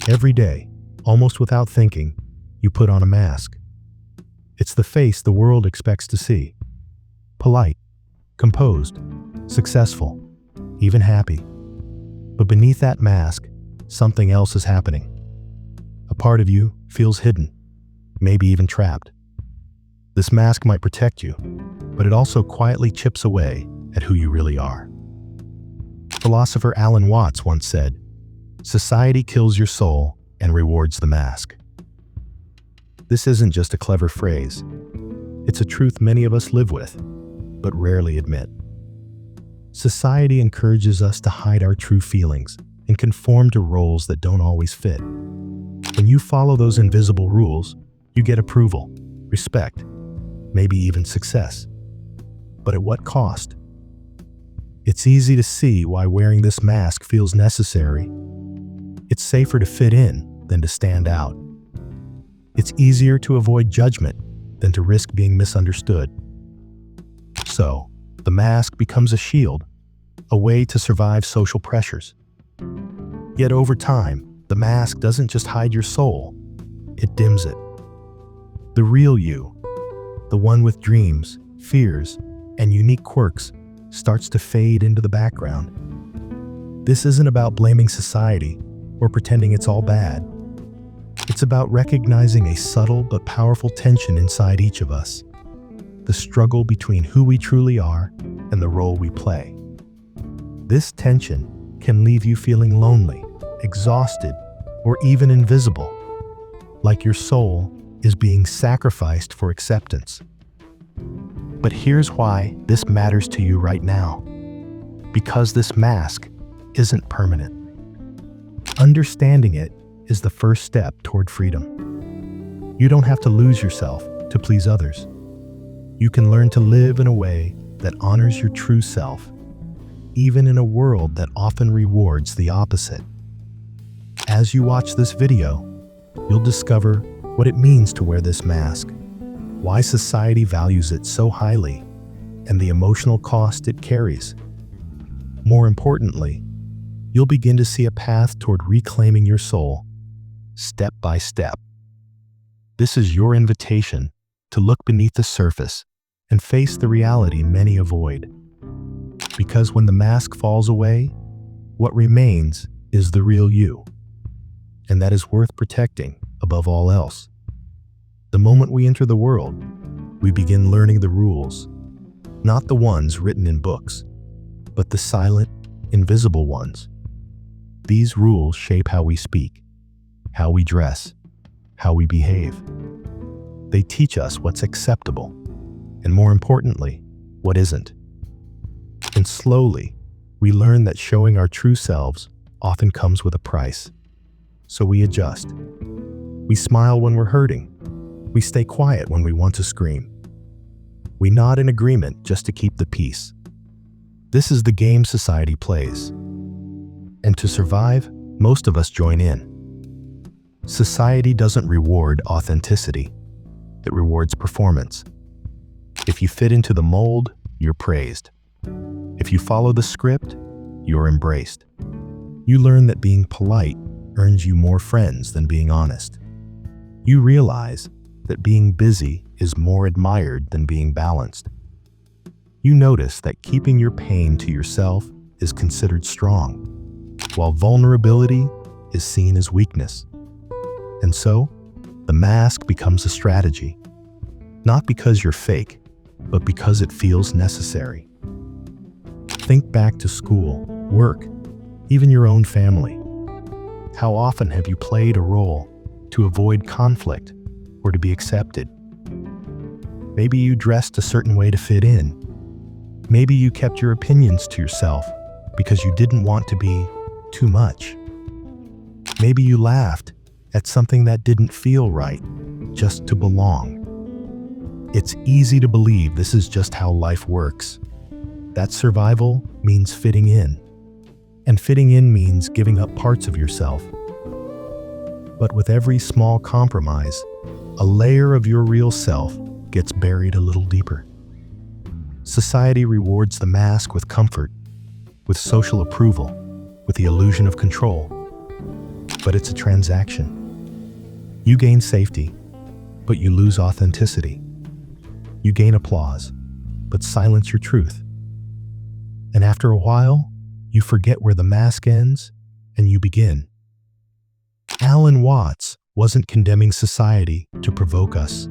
Every day, almost without thinking, you put on a mask. It's the face the world expects to see. Polite, composed, successful, even happy. But beneath that mask, something else is happening. A part of you feels hidden, maybe even trapped. This mask might protect you, but it also quietly chips away at who you really are. Philosopher Alan Watts once said, "Society kills your soul and rewards the mask." This isn't just a clever phrase. It's a truth many of us live with, but rarely admit. Society encourages us to hide our true feelings and conform to roles that don't always fit. When you follow those invisible rules, you get approval, respect, maybe even success. But at what cost? It's easy to see why wearing this mask feels necessary. It's safer to fit in than to stand out. It's easier to avoid judgment than to risk being misunderstood. So, the mask becomes a shield, a way to survive social pressures. Yet over time, the mask doesn't just hide your soul, it dims it. The real you, the one with dreams, fears, and unique quirks, starts to fade into the background. This isn't about blaming society or pretending it's all bad. It's about recognizing a subtle but powerful tension inside each of us, the struggle between who we truly are and the role we play. This tension can leave you feeling lonely, exhausted, or even invisible, like your soul is being sacrificed for acceptance. But here's why this matters to you right now. Because this mask isn't permanent. Understanding it is the first step toward freedom. You don't have to lose yourself to please others. You can learn to live in a way that honors your true self, even in a world that often rewards the opposite. As you watch this video, you'll discover what it means to wear this mask, why society values it so highly, and the emotional cost it carries. More importantly, you'll begin to see a path toward reclaiming your soul, step by step. This is your invitation to look beneath the surface and face the reality many avoid. Because when the mask falls away, what remains is the real you. And that is worth protecting above all else. The moment we enter the world, we begin learning the rules, not the ones written in books, but the silent, invisible ones. These rules shape how we speak, how we dress, how we behave. They teach us what's acceptable, and more importantly, what isn't. And slowly, we learn that showing our true selves often comes with a price. So we adjust. We smile when we're hurting. We stay quiet when we want to scream. We nod in agreement just to keep the peace. This is the game society plays. And to survive, most of us join in. Society doesn't reward authenticity. It rewards performance. If you fit into the mold, you're praised. If you follow the script, you're embraced. You learn that being polite earns you more friends than being honest. You realize that being busy is more admired than being balanced. You notice that keeping your pain to yourself is considered strong, while vulnerability is seen as weakness. And so, the mask becomes a strategy, not because you're fake, but because it feels necessary. Think back to school, work, even your own family. How often have you played a role to avoid conflict or to be accepted? Maybe you dressed a certain way to fit in. Maybe you kept your opinions to yourself because you didn't want to be too much. Maybe you laughed at something that didn't feel right just to belong. It's easy to believe this is just how life works. That survival means fitting in. And fitting in means giving up parts of yourself. But with every small compromise, a layer of your real self gets buried a little deeper. Society rewards the mask with comfort, with social approval, with the illusion of control. but it's a transaction. You gain safety, but you lose authenticity. You gain applause, but silence your truth. And after a while, you forget where the mask ends and you begin. Alan Watts wasn't condemning society to provoke us.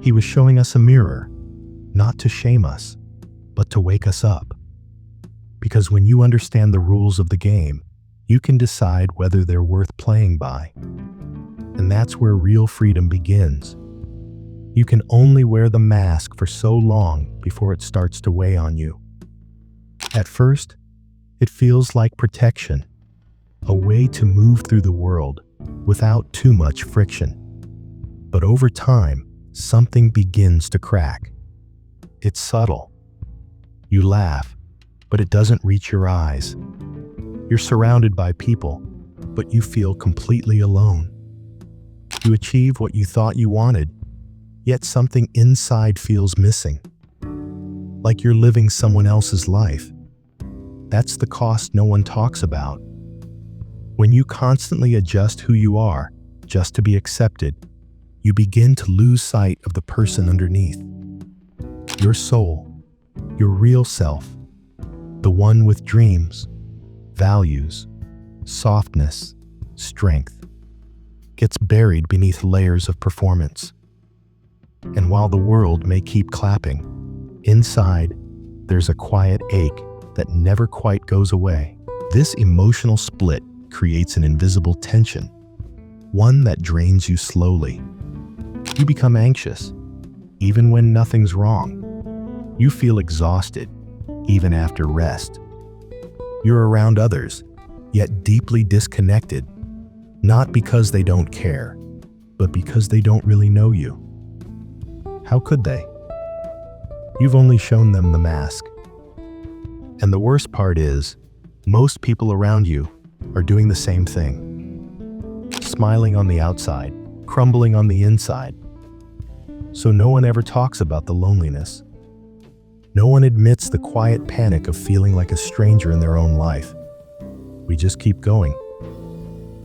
He was showing us a mirror, not to shame us, but to wake us up. Because when you understand the rules of the game, you can decide whether they're worth playing by. And that's where real freedom begins. You can only wear the mask for so long before it starts to weigh on you. At first, it feels like protection, a way to move through the world without too much friction. But over time, something begins to crack. It's subtle. You laugh, but it doesn't reach your eyes. You're surrounded by people, but you feel completely alone. You achieve what you thought you wanted, yet something inside feels missing. Like you're living someone else's life. That's the cost no one talks about. When you constantly adjust who you are just to be accepted, you begin to lose sight of the person underneath. Your soul, your real self, the one with dreams, values, softness, strength, gets buried beneath layers of performance. And while the world may keep clapping, inside, there's a quiet ache that never quite goes away. This emotional split creates an invisible tension, one that drains you slowly. You become anxious, even when nothing's wrong. You feel exhausted, even after rest. You're around others, yet deeply disconnected, not because they don't care, but because they don't really know you. How could they? You've only shown them the mask. And the worst part is, most people around you are doing the same thing. Smiling on the outside, crumbling on the inside. So no one ever talks about the loneliness. No one admits the quiet panic of feeling like a stranger in their own life. We just keep going,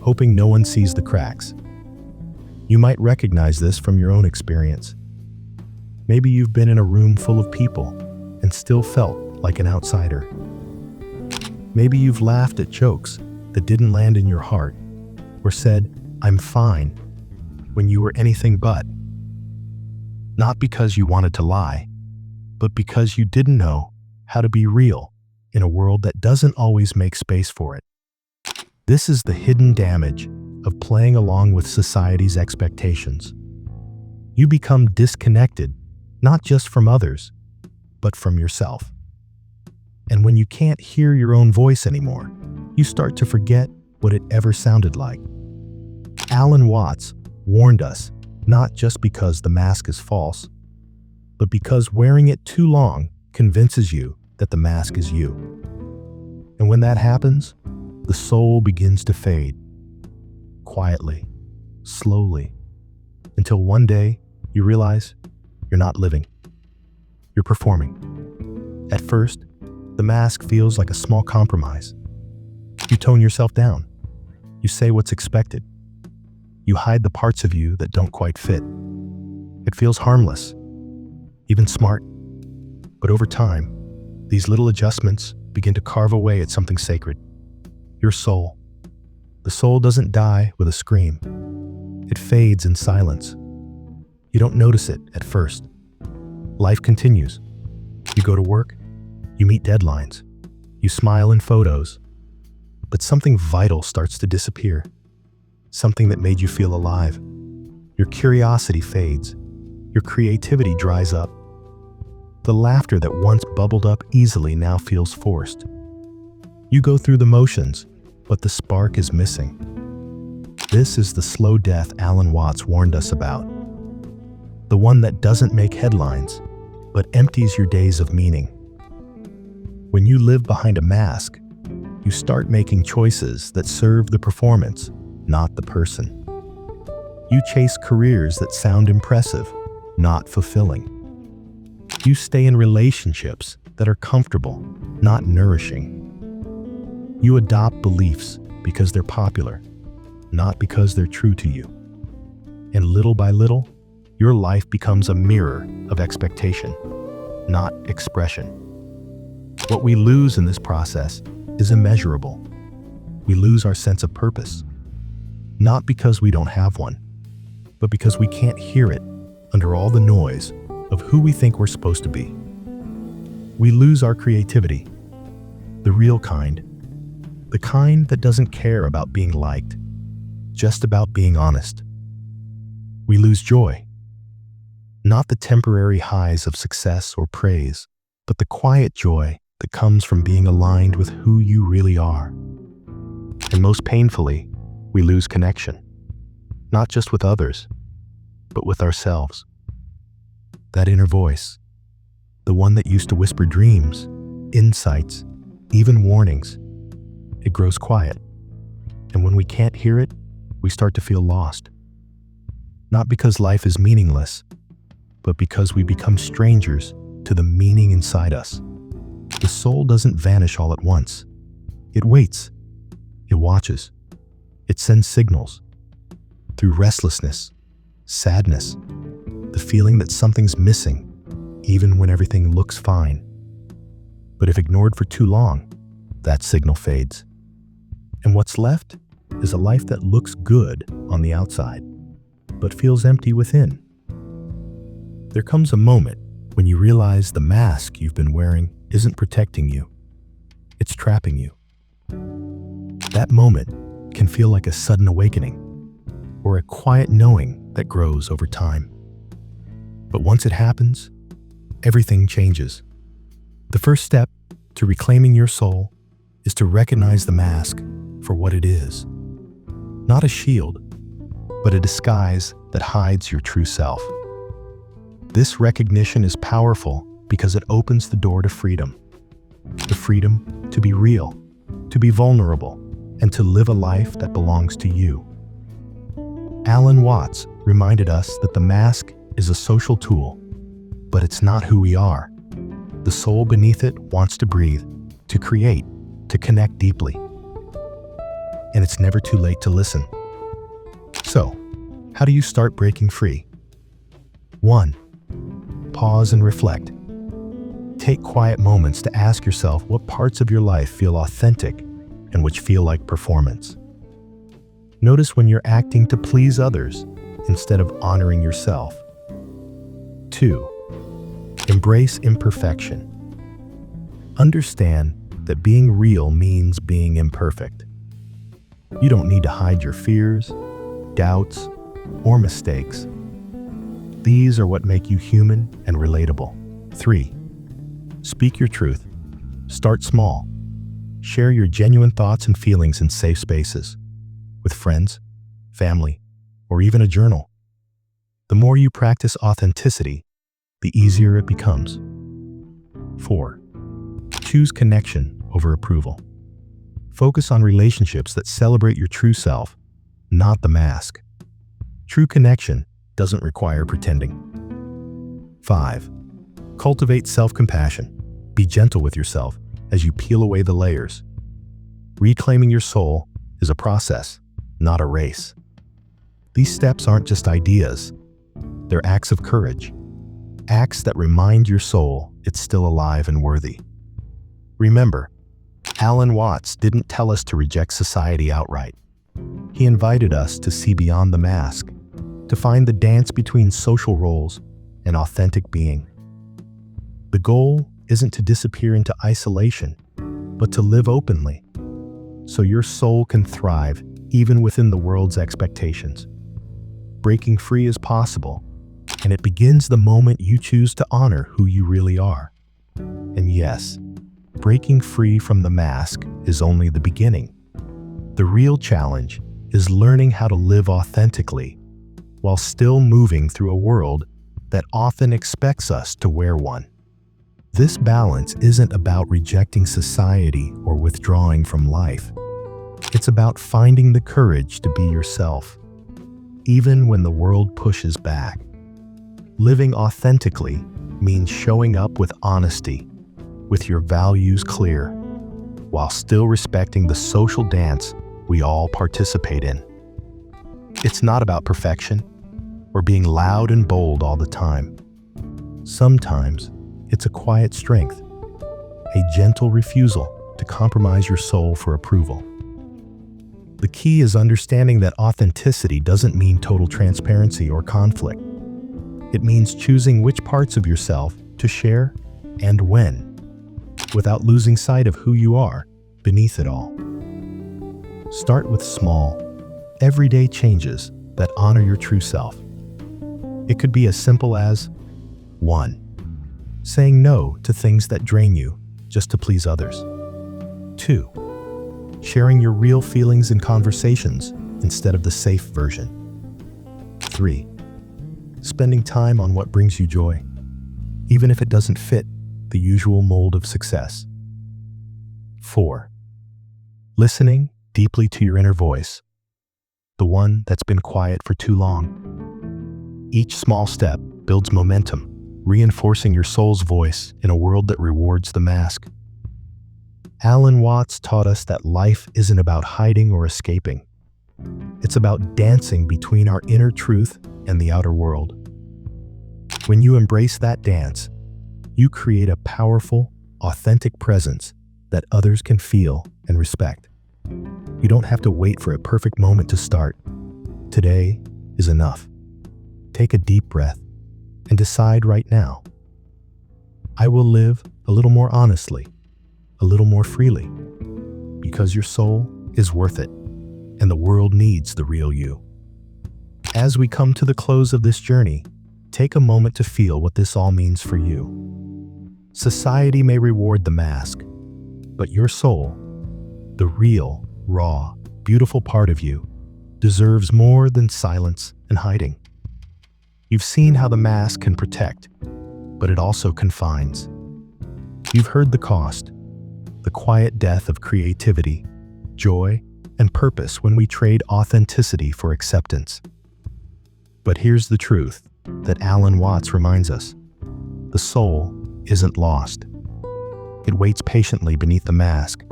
hoping no one sees the cracks. You might recognize this from your own experience. Maybe you've been in a room full of people and still felt like an outsider. Maybe you've laughed at jokes that didn't land in your heart, or said, "I'm fine," when you were anything but. Not because you wanted to lie, but because you didn't know how to be real in a world that doesn't always make space for it. This is the hidden damage of playing along with society's expectations. You become disconnected, not just from others, but from yourself. And when you can't hear your own voice anymore, you start to forget what it ever sounded like. Alan Watts warned us, not just because the mask is false, but because wearing it too long convinces you that the mask is you. And when that happens, the soul begins to fade, quietly, slowly, until one day you realize you're not living. You're performing. At first, the mask feels like a small compromise. You tone yourself down. You say what's expected. You hide the parts of you that don't quite fit. It feels harmless, even smart. But over time, these little adjustments begin to carve away at something sacred. Your soul. The soul doesn't die with a scream. It fades in silence. You don't notice it at first. Life continues. You go to work. You meet deadlines. You smile in photos. But something vital starts to disappear. Something that made you feel alive. Your curiosity fades. Your creativity dries up. The laughter that once bubbled up easily now feels forced. You go through the motions, but the spark is missing. This is the slow death Alan Watts warned us about. The one that doesn't make headlines, but empties your days of meaning. When you live behind a mask, you start making choices that serve the performance, not the person. You chase careers that sound impressive, not fulfilling. You stay in relationships that are comfortable, not nourishing. You adopt beliefs because they're popular, not because they're true to you. And little by little, your life becomes a mirror of expectation, not expression. What we lose in this process is immeasurable. We lose our sense of purpose, not because we don't have one, but because we can't hear it under all the noise of who we think we're supposed to be. We lose our creativity, the real kind, the kind that doesn't care about being liked, just about being honest. We lose joy, not the temporary highs of success or praise, but the quiet joy that comes from being aligned with who you really are. And most painfully, we lose connection, not just with others, but with ourselves. That inner voice, the one that used to whisper dreams, insights, even warnings, it grows quiet. And when we can't hear it, we start to feel lost. Not because life is meaningless, but because we become strangers to the meaning inside us. The soul doesn't vanish all at once. It waits. It watches. It sends signals. Through restlessness, sadness, the feeling that something's missing, even when everything looks fine. But if ignored for too long, that signal fades. And what's left is a life that looks good on the outside, but feels empty within. There comes a moment when you realize the mask you've been wearing isn't protecting you. It's trapping you. That moment can feel like a sudden awakening, or a quiet knowing that grows over time. But once it happens, everything changes. The first step to reclaiming your soul is to recognize the mask for what it is. Not a shield, but a disguise that hides your true self. This recognition is powerful because it opens the door to freedom. The freedom to be real, to be vulnerable, and to live a life that belongs to you. Alan Watts reminded us that the mask is a social tool, but it's not who we are. The soul beneath it wants to breathe, to create, to connect deeply. And it's never too late to listen. So, how do you start breaking free? 1. Pause and reflect. Take quiet moments to ask yourself what parts of your life feel authentic and which feel like performance. Notice when you're acting to please others instead of honoring yourself. 2. Embrace imperfection. Understand that being real means being imperfect. You don't need to hide your fears, doubts, or mistakes. These are what make you human and relatable. 3. Speak your truth. Start small. Share your genuine thoughts and feelings in safe spaces, with friends, family, or even a journal. The more you practice authenticity, the easier it becomes. 4. Choose connection over approval. Focus on relationships that celebrate your true self, not the mask. True connection doesn't require pretending. 5. Cultivate self-compassion. Be gentle with yourself as you peel away the layers. Reclaiming your soul is a process, not a race. These steps aren't just ideas. They're acts of courage. Acts that remind your soul it's still alive and worthy. Remember, Alan Watts didn't tell us to reject society outright. He invited us to see beyond the mask, to find the dance between social roles and authentic being. The goal isn't to disappear into isolation, but to live openly, so your soul can thrive even within the world's expectations. Breaking free is possible, and it begins the moment you choose to honor who you really are. And yes, breaking free from the mask is only the beginning. The real challenge is learning how to live authentically while still moving through a world that often expects us to wear one. This balance isn't about rejecting society or withdrawing from life. It's about finding the courage to be yourself, even when the world pushes back. Living authentically means showing up with honesty, with your values clear, while still respecting the social dance we all participate in. It's not about perfection or being loud and bold all the time. Sometimes it's a quiet strength, a gentle refusal to compromise your soul for approval. The key is understanding that authenticity doesn't mean total transparency or conflict. It means choosing which parts of yourself to share and when, without losing sight of who you are beneath it all. Start with small, everyday changes that honor your true self. It could be as simple as 1. Saying no to things that drain you just to please others. 2. Sharing your real feelings in conversations instead of the safe version. 3. Spending time on what brings you joy, even if it doesn't fit the usual mold of success. 4. Listening deeply to your inner voice, the one that's been quiet for too long. Each small step builds momentum, reinforcing your soul's voice in a world that rewards the mask. Alan Watts taught us that life isn't about hiding or escaping. It's about dancing between our inner truth and the outer world. When you embrace that dance, you create a powerful, authentic presence that others can feel and respect. You don't have to wait for a perfect moment to start. Today is enough. Take a deep breath and decide right now. I will live a little more honestly, a little more freely, because your soul is worth it, and the world needs the real you. As we come to the close of this journey, take a moment to feel what this all means for you. Society may reward the mask, but your soul, the real, raw, beautiful part of you, deserves more than silence and hiding. You've seen how the mask can protect, but it also confines. You've heard the cost, the quiet death of creativity, joy, and purpose when we trade authenticity for acceptance. But here's the truth that Alan Watts reminds us. The soul isn't lost. It waits patiently beneath the mask,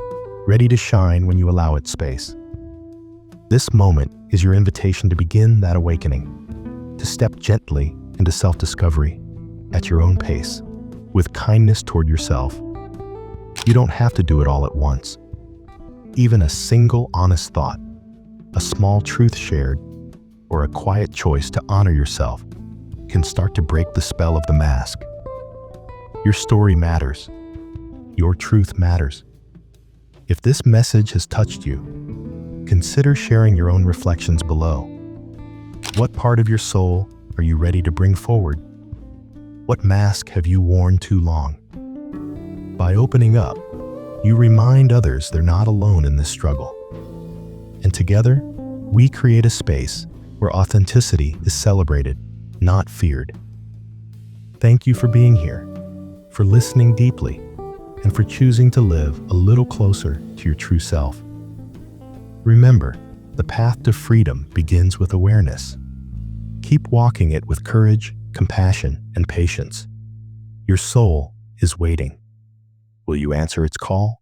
ready to shine when you allow it space. This moment is your invitation to begin that awakening, to step gently into self-discovery at your own pace, with kindness toward yourself. You don't have to do it all at once. Even a single honest thought, a small truth shared, or a quiet choice to honor yourself can start to break the spell of the mask. Your story matters. Your truth matters. If this message has touched you, consider sharing your own reflections below. What part of your soul are you ready to bring forward? What mask have you worn too long? By opening up, you remind others they're not alone in this struggle. And together, we create a space where authenticity is celebrated, not feared. Thank you for being here, for listening deeply, and for choosing to live a little closer to your true self. Remember, the path to freedom begins with awareness. Keep walking it with courage, compassion, and patience. Your soul is waiting. Will you answer its call?